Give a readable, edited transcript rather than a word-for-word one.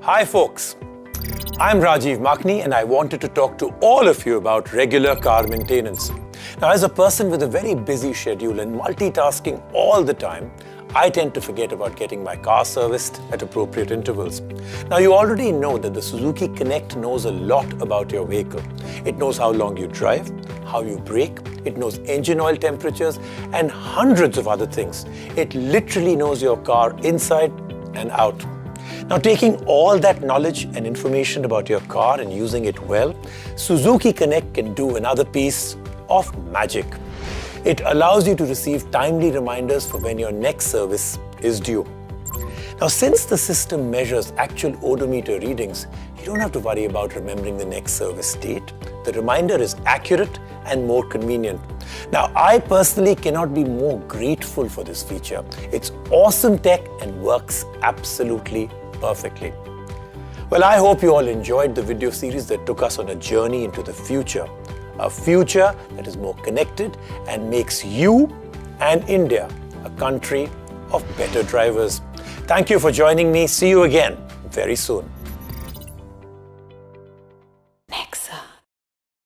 Hi folks, I'm Rajiv Makhni and I wanted to talk to all of you about regular car maintenance. Now, as a person with a very busy schedule and multitasking all the time, I tend to forget about getting my car serviced at appropriate intervals. Now, you already know that the Suzuki Connect knows a lot about your vehicle. It knows how long you drive, how you brake, it knows engine oil temperatures, and hundreds of other things. It literally knows your car inside and out. Now, taking all that knowledge and information about your car and using it well, Suzuki Connect can do another piece of magic. It allows you to receive timely reminders for when your next service is due. Now, since the system measures actual odometer readings, you don't have to worry about remembering the next service date. The reminder is accurate and more convenient. Now, I personally cannot be more grateful for this feature. It's awesome tech and works absolutely perfectly. Well, I hope you all enjoyed the video series that took us on a journey into the future. A future that is more connected and makes you and India a country of better drivers. Thank you for joining me. See you again very soon.